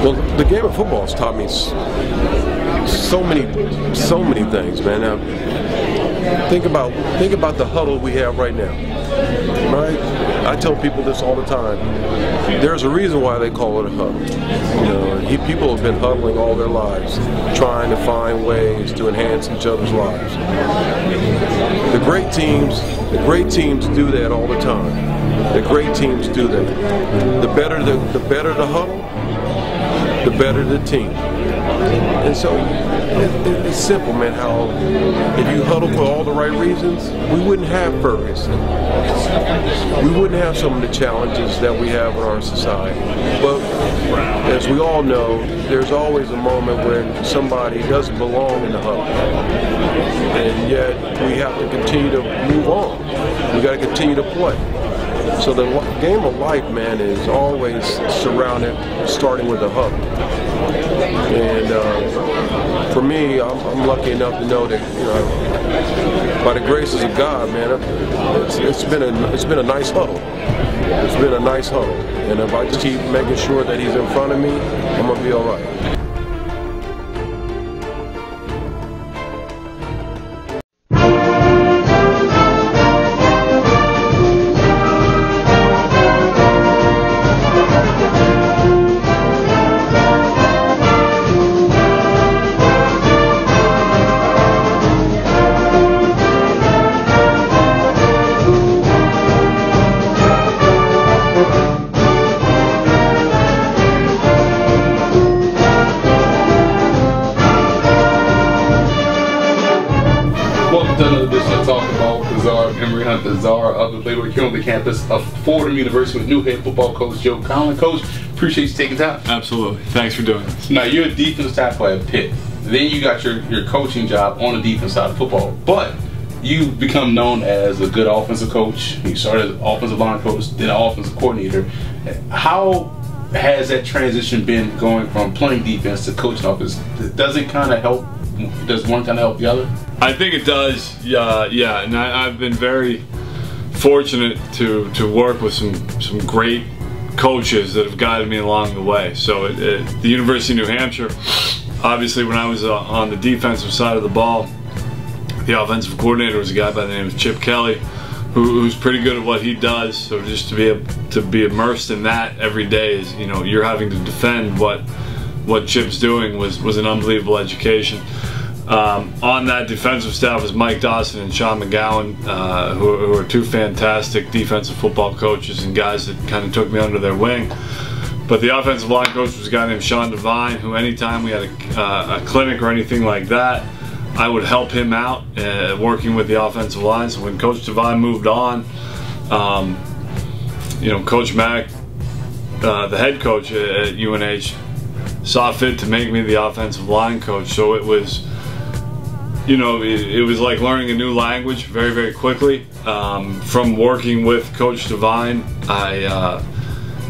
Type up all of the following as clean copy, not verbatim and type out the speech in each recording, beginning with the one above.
Well, the game of football has taught me so many things, man. Now, think about the huddle we have right now, right? I tell people this all the time. There's a reason why they call it a huddle. You know, people have been huddling all their lives, trying to find ways to enhance each other's lives. The great teams do that all the time. The great teams do that. The better the huddle, the better the team. And so it's simple, man, how if you huddle for all the right reasons, we wouldn't have Ferguson. We wouldn't have some of the challenges that we have in our society. But as we all know, there's always a moment when somebody doesn't belong in the huddle. And yet we have to continue to move on. We got to continue to play. So the game of life, man, is always starting with a huddle. And for me, I'm lucky enough to know that, you know, by the graces of God, man, it's been a nice huddle. It's been a nice huddle. And if I just keep making sure that he's in front of me, I'm gonna be all right. Welcome to another edition of Talking Ball with the Czar. Emery Hunt, the Czar of the playbook here on the campus of Fordham University with new head football coach Joe Conlin. Coach, appreciate you taking time. Absolutely. Thanks for doing this. Now, you're a defensive tackle at Pitt. Then you got your coaching job on the defense side of football. But you've become known as a good offensive coach. You started as offensive line coach, then an offensive coordinator. How has that transition been going from playing defense to coaching offense? Does it kind of help? Does one kind of help the other? I think it does, yeah. And I've been very fortunate to work with some great coaches that have guided me along the way. So at the University of New Hampshire, obviously when I was on the defensive side of the ball, the offensive coordinator was a guy by the name of Chip Kelly, who's pretty good at what he does. So just to be immersed in that every day is, you know, you're having to defend what Chip's doing was an unbelievable education. On that defensive staff was Mike Dawson and Sean McGowan, who are two fantastic defensive football coaches and guys that kind of took me under their wing. But the offensive line coach was a guy named Sean Devine, who anytime we had a clinic or anything like that, I would help him out working with the offensive line. So when Coach Devine moved on, you know, Coach Mack, the head coach at UNH, saw fit to make me the offensive line coach. So it was, you know, it was like learning a new language very, very quickly. From working with Coach Devine, I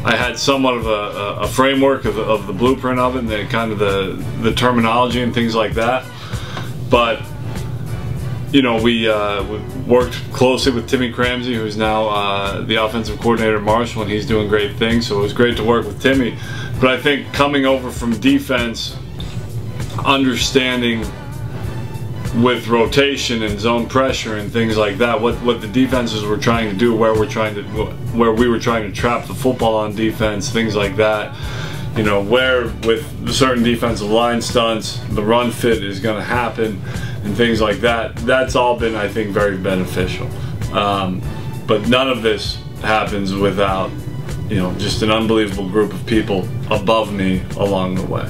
had somewhat of a framework of the blueprint of it and the kind of the terminology and things like that. But you know, we worked closely with Timmy Cramsey, who's now the offensive coordinator at Marshall, and he's doing great things. So it was great to work with Timmy. But I think coming over from defense, understanding with rotation and zone pressure and things like that, what the defenses were trying to do, where we were trying to trap the football on defense, things like that. You know, where with certain defensive line stunts, the run fit is going to happen and things like that. That's all been, I think, very beneficial. But none of this happens without, you know, just an unbelievable group of people above me along the way.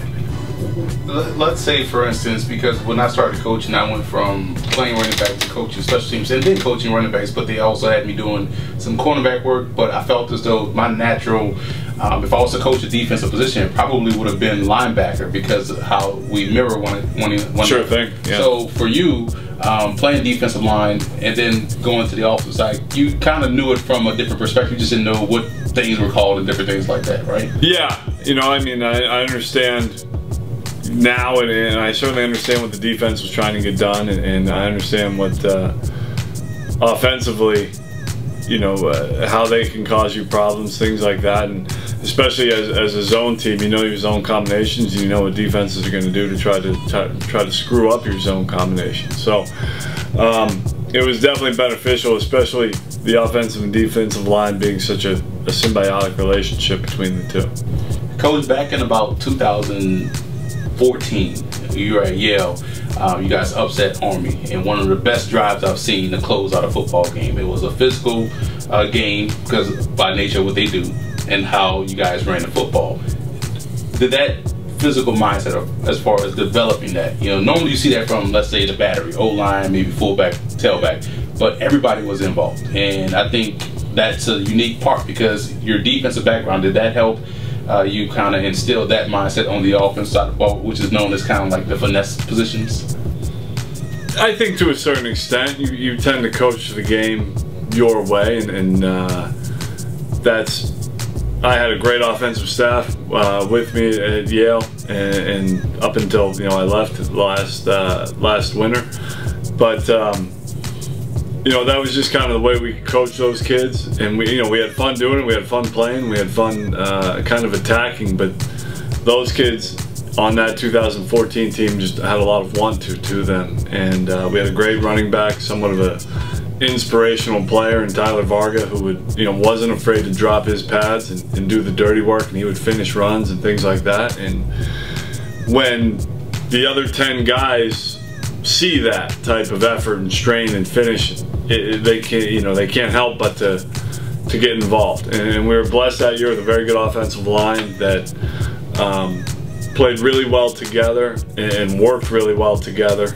Let's say, for instance, because when I started coaching, I went from playing running back to coaching special teams and then coaching running backs, but they also had me doing some cornerback work. But I felt as though my natural, if I was to coach a defensive position, it probably would have been linebacker because of how we mirror one. Sure thing. Yeah. So for you, playing defensive line and then going to the offensive side, you kind of knew it from a different perspective. You just didn't know what things were called and different things like that, right? Yeah. You know, I mean, I understand now, and I certainly understand what the defense was trying to get done, and I understand what offensively you know, how they can cause you problems, things like that. And especially as a zone team, you know your zone combinations, you know what defenses are going to do to try to screw up your zone combinations. So it was definitely beneficial, especially the offensive and defensive line being such a symbiotic relationship between the two. Coach, back in about 2014, you were at Yale. You guys upset Army in one of the best drives I've seen to close out a football game. It was a physical game because by nature of what they do and how you guys ran the football. Did that physical mindset, as far as developing that, you know, normally you see that from, let's say, the battery, O-line, maybe fullback, tailback, but everybody was involved. And I think that's a unique part because your defensive background, did that help you kind of instill that mindset on the offense side of the ball, which is known as kind of like the finesse positions? I think to a certain extent, you tend to coach the game your way, and that's. I had a great offensive staff with me at Yale, and up until, you know, I left last winter. But you know, that was just kind of the way we coached those kids, and we had fun doing it. We had fun playing. We had fun kind of attacking. But those kids on that 2014 team just had a lot of want to them, and we had a great running back, somewhat of a inspirational player in Tyler Varga, who would, you know, wasn't afraid to drop his pads and do the dirty work, and he would finish runs and things like that. And when the other 10 guys see that type of effort and strain and finish, they can't help but to get involved. And we were blessed that year with a very good offensive line that played really well together and worked really well together.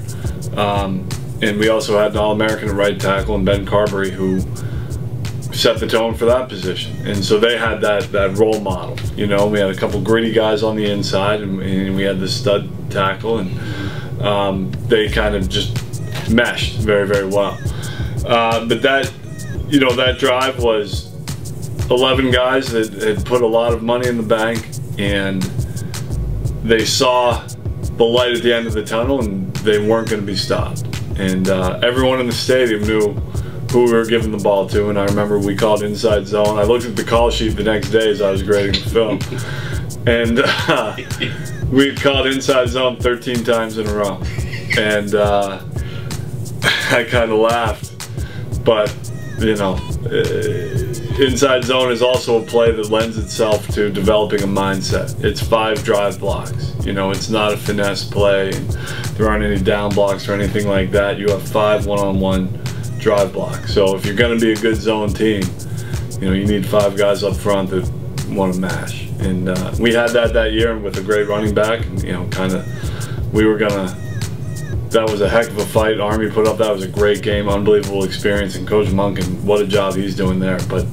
And we also had an All-American at right tackle and Ben Carberry, who set the tone for that position. And so they had that role model. You know, we had a couple gritty guys on the inside, and we had this stud tackle, and they kind of just meshed very, very well. But that, you know, that drive was 11 guys that had put a lot of money in the bank, and they saw the light at the end of the tunnel, and they weren't going to be stopped. And everyone in the stadium knew who we were giving the ball to, and I remember we called inside zone. I looked at the call sheet the next day as I was grading the film, and we called inside zone 13 times in a row. And I kind of laughed, but, you know, inside zone is also a play that lends itself to developing a mindset. It's 5 drive blocks. You know, it's not a finesse play. There aren't any down blocks or anything like that. You have 5 one-on-one drive blocks. So if you're going to be a good zone team, you know, you need 5 guys up front that want to mash. And we had that year with a great running back. And, you know, kind of, that was a heck of a fight Army put up. That was a great game, unbelievable experience. And Coach Monken, what a job he's doing there. But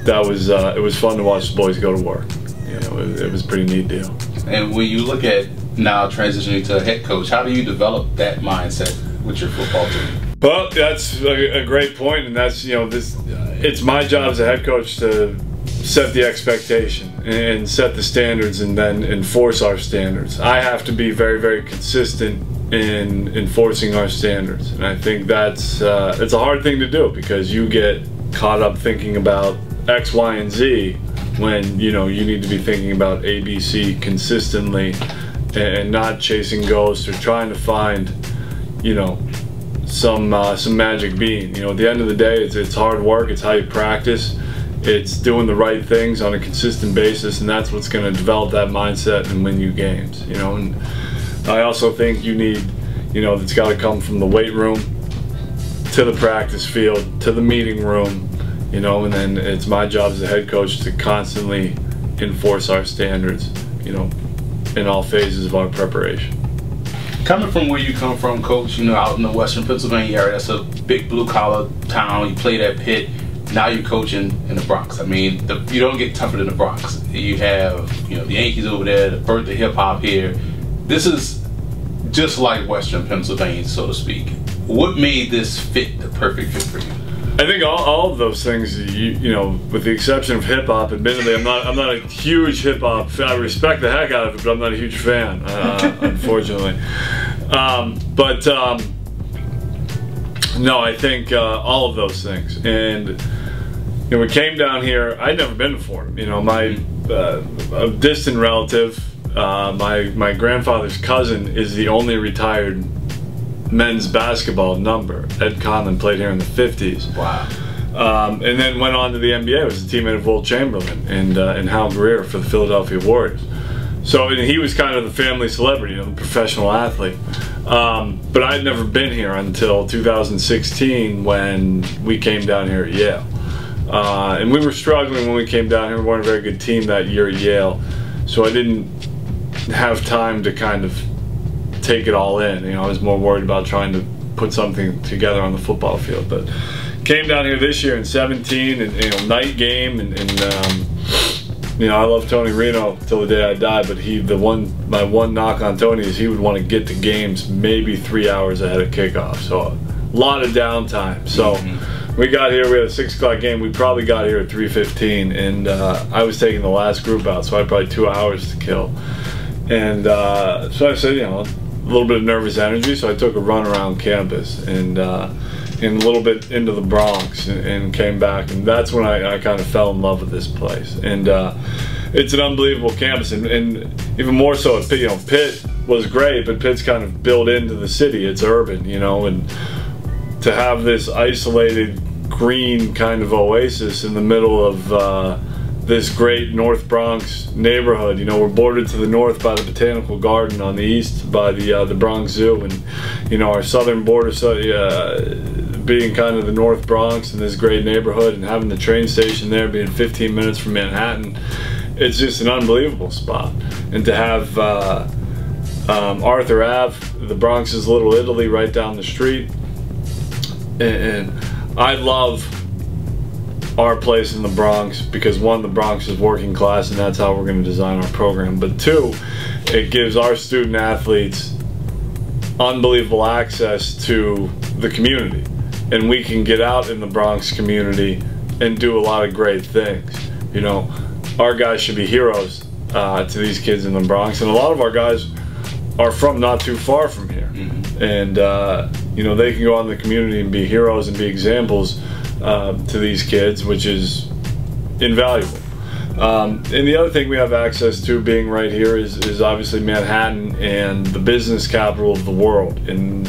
it was fun to watch the boys go to work. You know, it was a pretty neat deal. And when you look at now transitioning to a head coach, how do you develop that mindset with your football team? Well, that's a great point, and that's, you know, it's my job as a head coach to set the expectation and set the standards and then enforce our standards. I have to be very, very consistent in enforcing our standards, and I think that's it's a hard thing to do because you get caught up thinking about X, Y, and Z when, you know, you need to be thinking about A, B, C consistently and not chasing ghosts or trying to find, you know, some magic bean. You know, at the end of the day, it's hard work. It's how you practice. It's doing the right things on a consistent basis, and that's what's going to develop that mindset and win you games. You know, and I also think you need, you know, it's got to come from the weight room to the practice field to the meeting room. You know, and then it's my job as a head coach to constantly enforce our standards, you know, in all phases of our preparation. Coming from where you come from, Coach, you know, out in the Western Pennsylvania area, that's a big blue-collar town. You played at Pitt. Now you're coaching in the Bronx. I mean, you don't get tougher than the Bronx. You have, you know, the Yankees over there, the birth of hip-hop here. This is just like Western Pennsylvania, so to speak. What made this fit the perfect fit for you? I think all of those things, you know, with the exception of hip hop. Admittedly, I'm not a huge hip hop fan. I respect the heck out of it, but I'm not a huge fan, unfortunately. No, I think all of those things. And you know, we came down here. I'd never been to Fordham. You know, my a distant relative, my grandfather's cousin is the only retired men's basketball number. Ed Conlin played here in the 50s. Wow. And then went on to the NBA. Was a teammate of Will Chamberlain and Hal Greer for the Philadelphia Warriors. So and he was kind of the family celebrity, you know, the professional athlete. But I'd never been here until 2016 when we came down here at Yale. And we were struggling when we came down here. We weren't a very good team that year at Yale. So I didn't have time to kind of take it all in. You know, I was more worried about trying to put something together on the football field. But came down here this year in 17, and you know, night game, and you know, I love Tony Reno till the day I die, but my one knock on Tony is he would want to get to games maybe 3 hours ahead of kickoff. So a lot of downtime. So we got here, we had a 6 o'clock game. We probably got here at 3:15, and I was taking the last group out, so I had probably 2 hours to kill. And so I said, you know, a little bit of nervous energy, so I took a run around campus and a little bit into the Bronx and came back, and that's when I kind of fell in love with this place. And it's an unbelievable campus, and even more so at Pitt. You know, Pitt was great, but Pitt's kind of built into the city. It's urban, you know, and to have this isolated green kind of oasis in the middle of this great North Bronx neighborhood. You know, we're bordered to the north by the Botanical Garden, on the east by the Bronx Zoo, and you know, our southern border, being kind of the North Bronx and this great neighborhood, and having the train station there being 15 minutes from Manhattan. It's just an unbelievable spot. And to have Arthur Ave, the Bronx's Little Italy, right down the street. And I love our place in the Bronx because, one, the Bronx is working class, and that's how we're going to design our program. But two, it gives our student athletes unbelievable access to the community. And we can get out in the Bronx community and do a lot of great things. You know, our guys should be heroes to these kids in the Bronx, and a lot of our guys are from not too far from here. And you know, they can go out in the community and be heroes and be examples to these kids, which is invaluable. And the other thing we have access to, being right here, is obviously Manhattan and the business capital of the world, and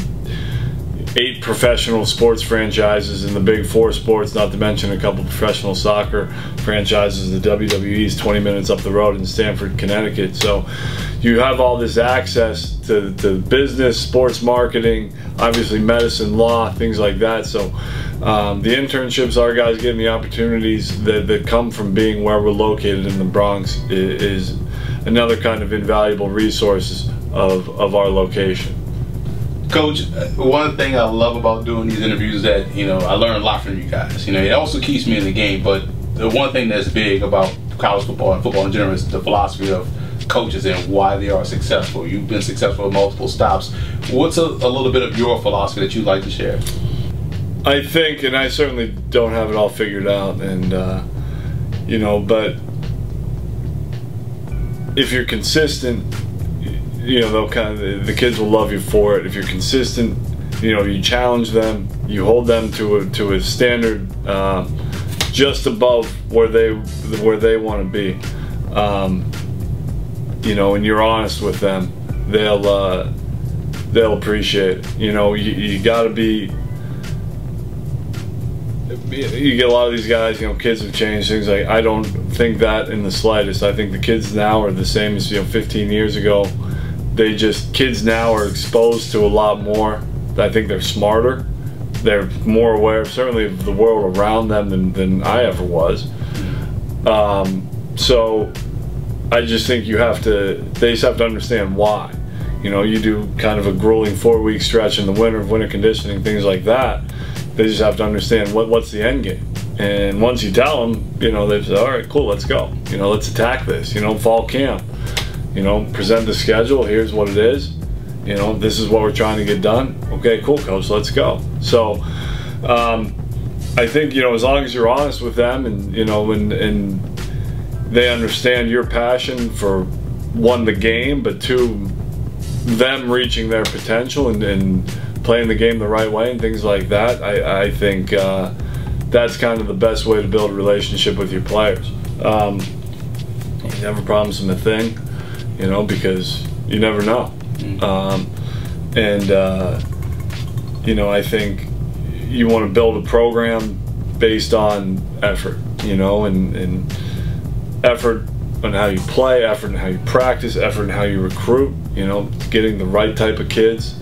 8 professional sports franchises in the big 4 sports, not to mention a couple professional soccer franchises. The WWE is 20 minutes up the road in Stamford, Connecticut. So you have all this access to business, sports marketing, obviously medicine, law, things like that. So the internships our guys get, and the opportunities that come from being where we're located in the Bronx is another kind of invaluable resource of our location. Coach, one thing I love about doing these interviews is that, you know, I learn a lot from you guys. You know, it also keeps me in the game, but the one thing that's big about college football and football in general is the philosophy of coaches and why they are successful. You've been successful at multiple stops. What's a little bit of your philosophy that you'd like to share? I think, and I certainly don't have it all figured out, and you know, but if you're consistent, you know, the kids will love you for it. If you're consistent, you know, you challenge them, you hold them to a standard just above where they want to be, you know, and you're honest with them, they'll appreciate it. You know, you got to be. You get a lot of these guys, you know, kids have changed, things like, I don't think that in the slightest. I think the kids now are the same as, you know, 15 years ago. Kids now are exposed to a lot more. I think they're smarter. They're more aware, certainly, of the world around them than I ever was. So I just think they just have to understand why. You know, you do kind of a grueling 4-week stretch in the winter of winter conditioning, things like that. They just have to understand what's the end game. And once you tell them, you know, they say, all right, cool, let's go. You know, let's attack this. You know, fall camp. You know, present the schedule, here's what it is. You know, this is what we're trying to get done. Okay, cool, coach, let's go. So I think, you know, as long as you're honest with them, and, you know, and they understand your passion for, one, the game, but two, them reaching their potential and playing the game the right way and things like that, I think that's kind of the best way to build a relationship with your players. You never promise them a thing, you know, because you never know. You know, I think you want to build a program based on effort, you know, and effort on how you play, effort on how you practice, effort on how you recruit, you know, getting the right type of kids.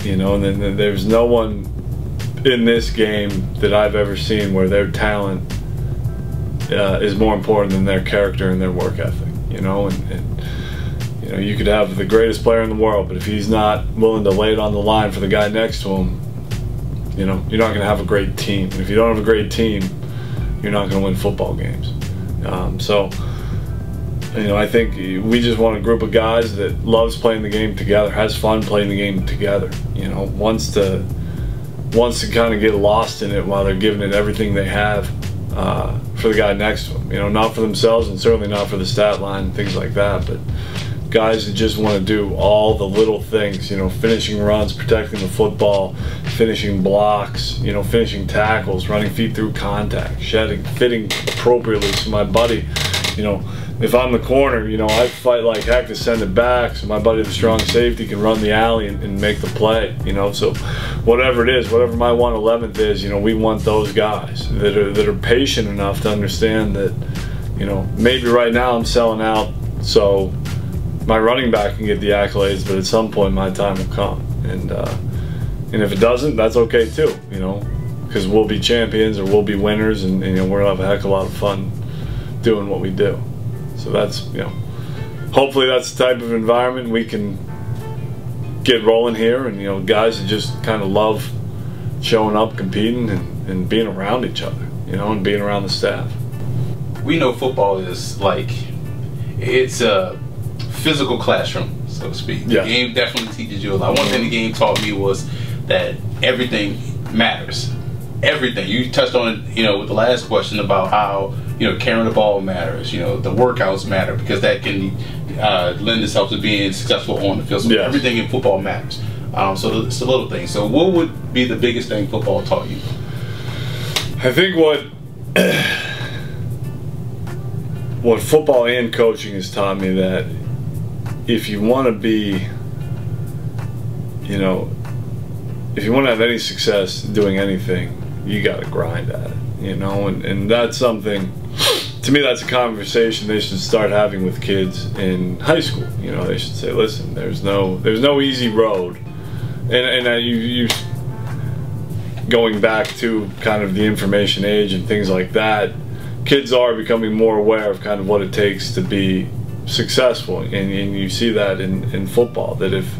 You know, and then there's no one in this game that I've ever seen where their talent is more important than their character and their work ethic, you know, and you know, you could have the greatest player in the world, but if he's not willing to lay it on the line for the guy next to him, you know, you're not going to have a great team. And if you don't have a great team, you're not going to win football games. So, you know, I think we just want a group of guys that loves playing the game together, has fun playing the game together, you know, wants to kind of get lost in it while they're giving it everything they have for the guy next to them. You know, not for themselves and certainly not for the stat line and things like that, but guys that just want to do all the little things, you know, finishing runs, protecting the football, finishing blocks, you know, finishing tackles, running feet through contact, shedding, fitting appropriately. So my buddy, you know, if I'm the corner, you know, I fight like heck to send it back so my buddy, the strong safety, can run the alley and make the play, you know. So whatever it is, whatever my 1/11th is, you know, we want those guys that are patient enough to understand that, you know, maybe right now I'm selling out so my running back can get the accolades, but at some point my time will come. And if it doesn't, that's okay too, you know, because we'll be champions or we'll be winners, and you know, we're gonna have a heck of a lot of fun doing what we do. So that's, you know, hopefully that's the type of environment we can get rolling here, and you know, guys that just kind of love showing up, competing, and being around each other, you know, and being around the staff. We know football is like, it's a physical classroom, so to speak. Yeah. The game definitely teaches you a lot. One thing the game taught me was that everything matters. Everything. You touched on it, you know, with the last question about how, you know, carrying the ball matters. You know, the workouts matter because that can lend itself to being successful on the field. So everything in football matters. So it's a little thing. So what would be the biggest thing football taught you? I think what football and coaching has taught me, that if you want to be, you know, if you want to have any success doing anything, you got to grind at it, you know, and that's something, to me, that's a conversation they should start having with kids in high school. You know, they should say, listen, there's no easy road, and you going back to kind of the information age and things like that, kids are becoming more aware of kind of what it takes to be successful, and you see that in football, that if,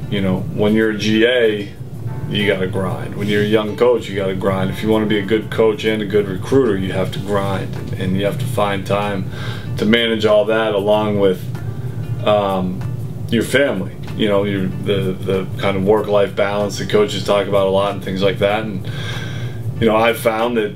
you know, when you're a GA, you got to grind. When you're a young coach, you got to grind. If you want to be a good coach and a good recruiter, you have to grind, and you have to find time to manage all that along with your family. You know, the kind of work-life balance that coaches talk about a lot and things like that. And you know, I've found that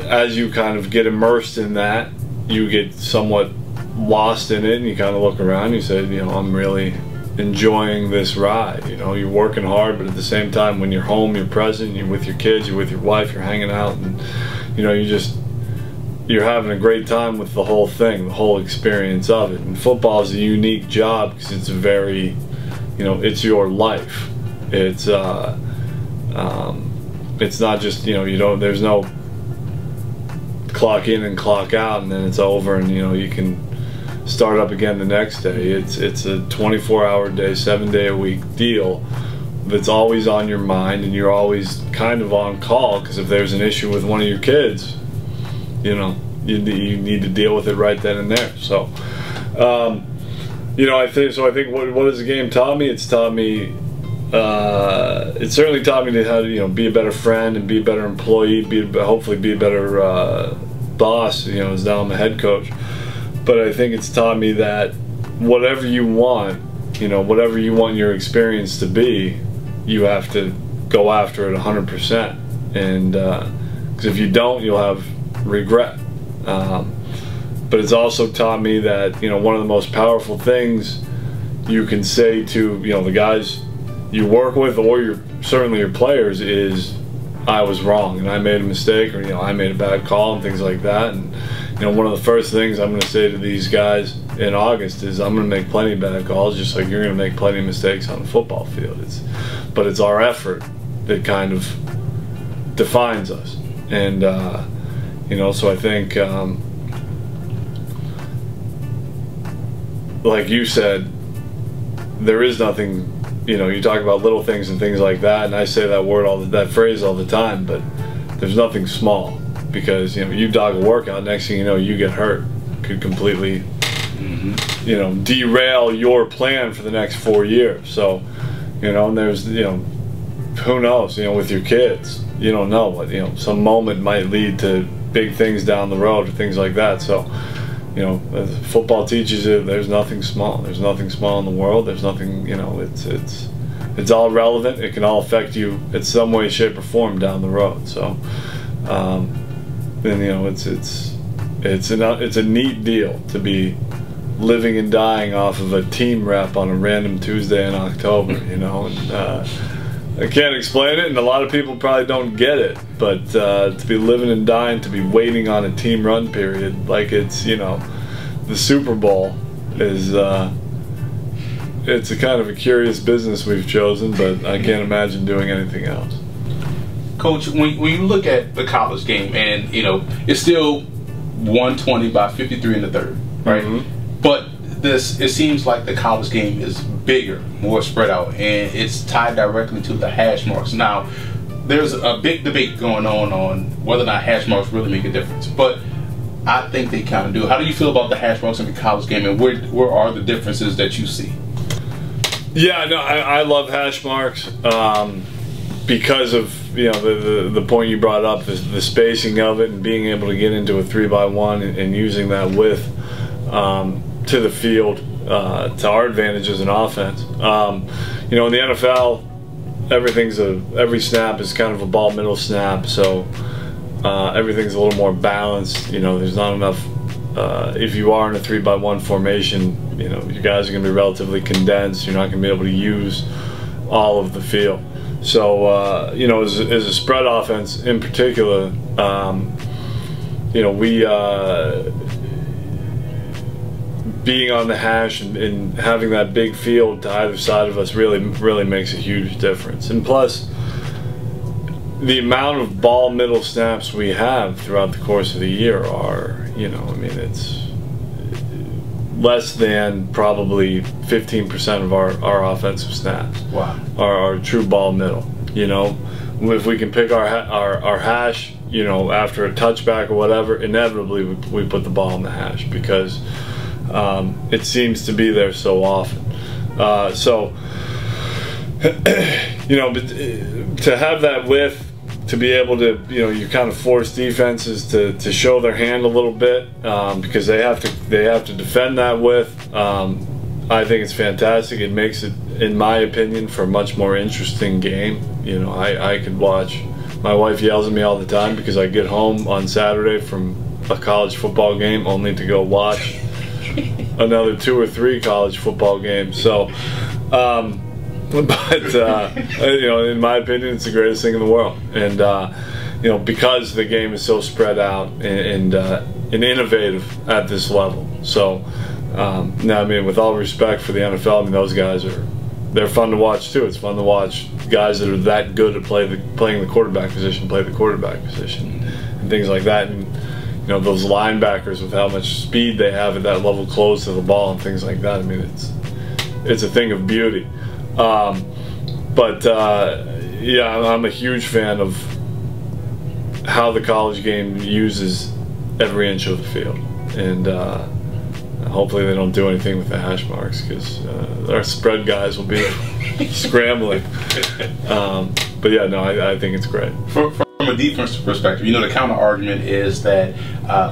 as you kind of get immersed in that, you get somewhat lost in it, and you kind of look around and you say, you know, I'm really enjoying this ride. You know, you're working hard, but at the same time, when you're home, you're present, you're with your kids, you're with your wife, you're hanging out, and you know, you're having a great time with the whole thing, the whole experience of it. And football is a unique job because it's very, you know, it's your life. It's not just, you know, there's no clock in and clock out and then it's over and, you know, you can start up again the next day. It's a 24-hour day, 7-day-a-week deal that's always on your mind, and you're always kind of on call, because if there's an issue with one of your kids, you know, you need to deal with it right then and there. So, you know, I think what has the game taught me? It's taught me, it certainly taught me how to, you know, be a better friend and be a better employee, hopefully be a better boss, you know, as now I'm a head coach. But I think it's taught me that whatever you want, you know, whatever you want your experience to be, you have to go after it 100%. And because if you don't, you'll have regret. But it's also taught me that, you know, one of the most powerful things you can say to the guys you work with, or certainly your players, is I was wrong and I made a mistake, or I made a bad call and things like that. And one of the first things I'm going to say to these guys in August is I'm going to make plenty of bad calls, just like you're going to make plenty of mistakes on the football field. But it's our effort that kind of defines us. And so I think like you said, there is nothing. You talk about little things and things like that, and I say that phrase all the time, but there's nothing small, because you dog a workout, next thing you know you get hurt, could completely derail your plan for the next 4 years. So and there's who knows, with your kids, you don't know what some moment might lead to big things down the road or things like that. So football teaches you there's nothing small. There's nothing small in the world. There's nothing, it's all relevant. It can all affect you in some way, shape, or form down the road. So, it's a neat deal to be living and dying off of a team rep on a random Tuesday in October. And I can't explain it, and a lot of people probably don't get it, but to be living and dying, to be waiting on a team run period like it's the Super Bowl is it's a kind of a curious business we've chosen, but I can't imagine doing anything else. Coach, when you look at the college game, and it's still 120 by 53 in the third, right? Mm-hmm. But it seems like the college game is bigger, more spread out, and it's tied directly to the hash marks. Now, there's a big debate going on whether or not hash marks really make a difference, but I think they kind of do. How do you feel about the hash marks in the college game, and where are the differences that you see? Yeah, no, I love hash marks because of the point you brought up, the spacing of it, and being able to get into a 3x1 and using that width to the field to our advantage as an offense. In the NFL, every snap is kind of a ball middle snap, so everything's a little more balanced. There's not enough. If you are in a 3x1 formation, your guys are going to be relatively condensed. You're not going to be able to use all of the field. So as a spread offense in particular, we being on the hash and having that big field to either side of us really makes a huge difference. And plus, the amount of ball middle snaps we have throughout the course of the year are, it's less than probably 15% of our offensive snaps. Wow. Are true ball middle. If we can pick our hash, after a touchback or whatever, inevitably we put the ball in the hash, because it seems to be there so often. But to have that width, to be able to, you kind of force defenses to show their hand a little bit, because they have to defend that width. I think it's fantastic. It makes it, in my opinion, for a much more interesting game. I could watch. My wife yells at me all the time because I get home on Saturday from a college football game only to go watch another 2 or 3 college football games. So, in my opinion, it's the greatest thing in the world. And because the game is so spread out and innovative at this level. So, now, with all respect for the NFL, those guys they're fun to watch too. It's fun to watch guys that are that good at playing the quarterback position play the quarterback position and things like that. And those linebackers, with how much speed they have at that level close to the ball and things like that. It's a thing of beauty. Yeah, I'm a huge fan of how the college game uses every inch of the field, and hopefully they don't do anything with the hash marks, because our spread guys will be scrambling. But yeah, no, I think it's great. From a defense perspective, the counter argument is that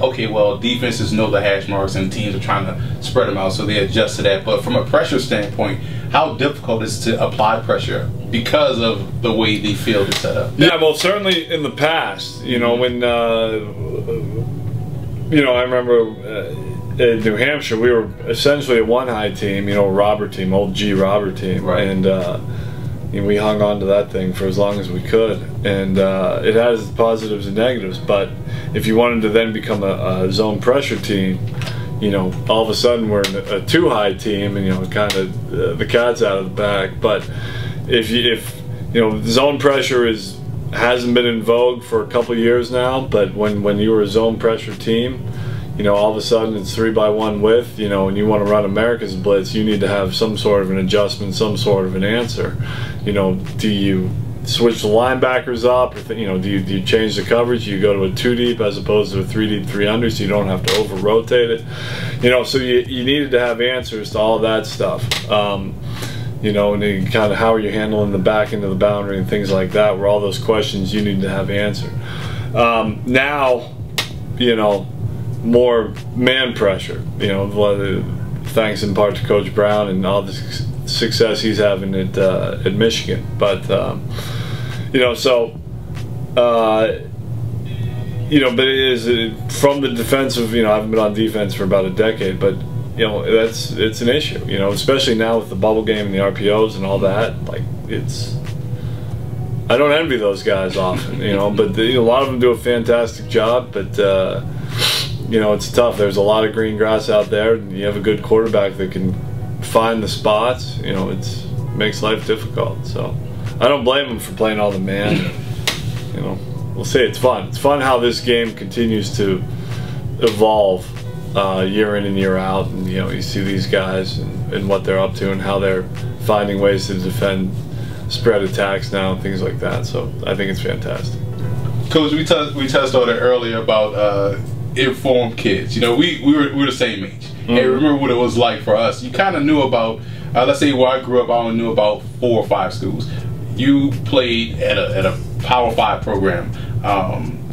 okay, well, defenses know the hash marks and teams are trying to spread them out, so they adjust to that. But from a pressure standpoint, how difficult is it to apply pressure because of the way the field is set up? Yeah, well, certainly in the past, when I remember in New Hampshire, we were essentially a one-high team, you know, a robber team, old G robber team, right. And you know, we hung on to that thing for as long as we could, and it has its positives and negatives. But if you wanted to then become a zone pressure team, you know, all of a sudden we're in a two-high team, and you know, kind of the cat's out of the bag. But if you know, zone pressure hasn't been in vogue for a couple of years now, but when you were a zone pressure team, you know, all of a sudden it's 3x1 width, you know, and you want to run America's blitz, you need to have some sort of an adjustment, some sort of an answer. You know, do you switch the linebackers up, or you know, do you change the coverage? You go to a 2 deep as opposed to a 3 deep, 3 under, so you don't have to over rotate it. You know, so you needed to have answers to all that stuff. You know, and kind of how are you handling the back end of the boundary and things like that, where all those questions you need to have answered. Now, you know, more man pressure, you know, thanks in part to Coach Brown and all the success he's having at Michigan. But you know, so you know, but it is from the defensive. You know, I haven't been on defense for about a decade, but you know, it's an issue. You know, especially now with the bubble game and the RPOs and all that. Like, I don't envy those guys often, you know, but a lot of them do a fantastic job. But you know, it's tough. There's a lot of green grass out there, and you have a good quarterback that can find the spots. You know, it makes life difficult. So I don't blame him for playing all the man. You know, we'll see. It's fun. It's fun how this game continues to evolve year in and year out. And you know, you see these guys and what they're up to and how they're finding ways to defend spread attacks now and things like that. So I think it's fantastic. Coach, we touched on it earlier about informed kids. You know, we were the same age. Mm-hmm. And remember what it was like for us. You kind of knew about, let's say where I grew up, I only knew about 4 or 5 schools. You played at a Power 5 program,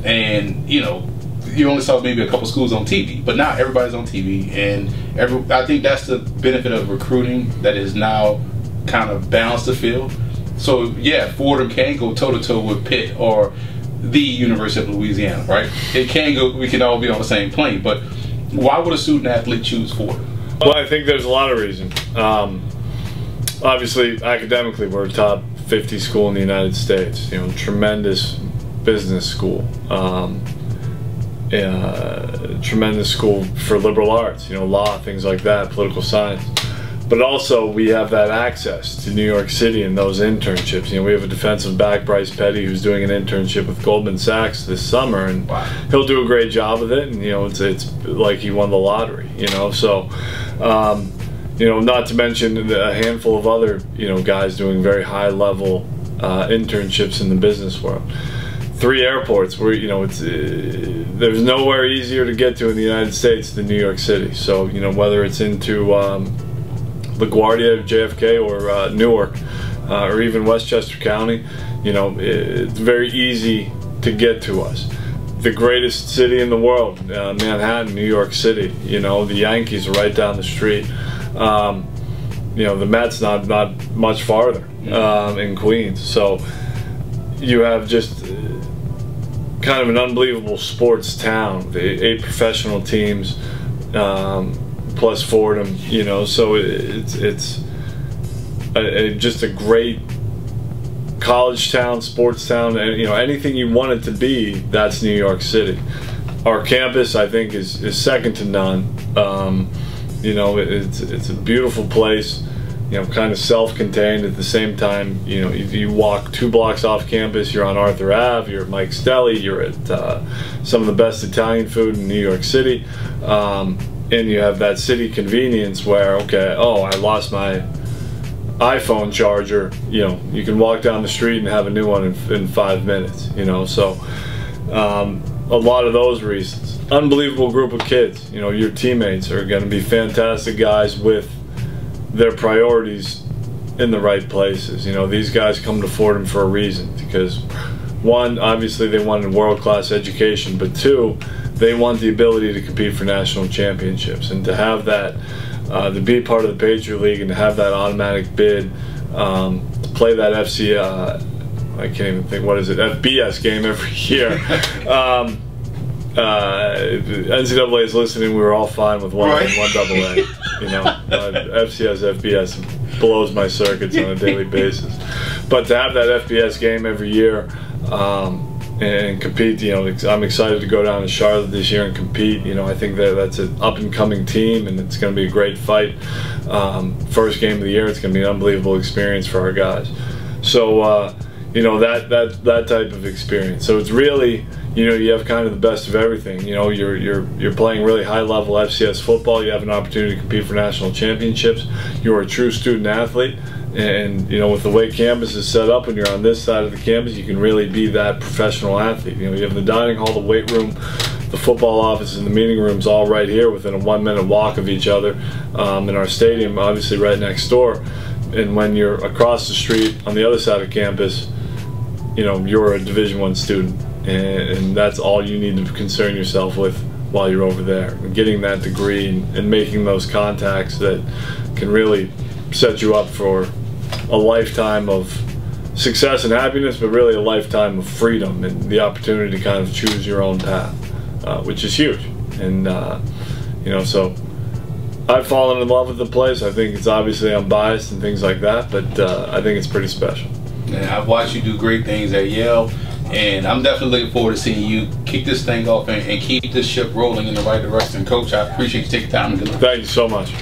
and you know, you only saw maybe a couple schools on TV, but now everybody's on TV, and I think that's the benefit of recruiting that is now kind of balanced the field. So yeah, Fordham can go toe-to-toe with Pitt or the University of Louisiana, right? It can go, we can all be on the same plane, but why would a student athlete choose Fordham? Well, I think there's a lot of reasons. Obviously, academically, we're a top 50 school in the United States. You know, tremendous business school, tremendous school for liberal arts. You know, law, things like that, political science. But also, we have that access to New York City and those internships. You know, we have a defensive back, Bryce Petty, who's doing an internship with Goldman Sachs this summer, and he'll do a great job with it. And you know, it's like he won the lottery. You know, so you know, not to mention a handful of other guys doing very high level internships in the business world. 3 airports where there's nowhere easier to get to in the United States than New York City. So you know, whether it's into LaGuardia, JFK, or Newark, or even Westchester County, you know, it's very easy to get to us. The greatest city in the world, Manhattan, New York City. You know, the Yankees are right down the street. You know, the Mets not much farther in Queens. So you have just kind of an unbelievable sports town. The 8 professional teams. Plus Fordham, you know, so it's just a great college town, sports town, and you know, anything you want it to be, that's New York City. Our campus, I think, is second to none. You know, it's a beautiful place. You know, kind of self-contained at the same time. You know, you walk 2 blocks off campus, you're on Arthur Ave, you're at Mike's Deli, you're at some of the best Italian food in New York City. And you have that city convenience where, okay, oh, I lost my iPhone charger. You know, you can walk down the street and have a new one in 5 minutes. You know, so a lot of those reasons. Unbelievable group of kids. You know, your teammates are going to be fantastic guys with their priorities in the right places. You know, these guys come to Fordham for a reason, because 1, obviously they want a world-class education, but 2, they want the ability to compete for national championships, and to have that, to be part of the Patriot League and to have that automatic bid, to play that I can't even think, what is it, FBS game every year. NCAA is listening. We were all fine with one A, one AA. You know, FCS, FBS blows my circuits on a daily basis. But to have that FBS game every year and compete, you know, I'm excited to go down to Charlotte this year and compete. You know, I think that's an up-and-coming team, and it's going to be a great fight. First game of the year, it's going to be an unbelievable experience for our guys. So, you know, that type of experience. So it's really, you know, you have kind of the best of everything. You know, you're playing really high-level FCS football. You have an opportunity to compete for national championships. You're a true student athlete. And, you know, with the way campus is set up, when you're on this side of the campus, you can really be that professional athlete. You know, you have the dining hall, the weight room, the football office, and the meeting rooms all right here within a 1-minute walk of each other. In our stadium, obviously right next door. And when you're across the street on the other side of campus, you know, you're a Division I student. And that's all you need to concern yourself with while you're over there. Getting that degree and making those contacts that can really set you up for a lifetime of success and happiness, but really a lifetime of freedom and the opportunity to kind of choose your own path, which is huge. And you know, so I've fallen in love with the place. I think it's obviously unbiased and things like that, but I think it's pretty special. And I've watched you do great things at Yale, and I'm definitely looking forward to seeing you kick this thing off and keep this ship rolling in the right direction. Coach, I appreciate you taking time. Thank you so much.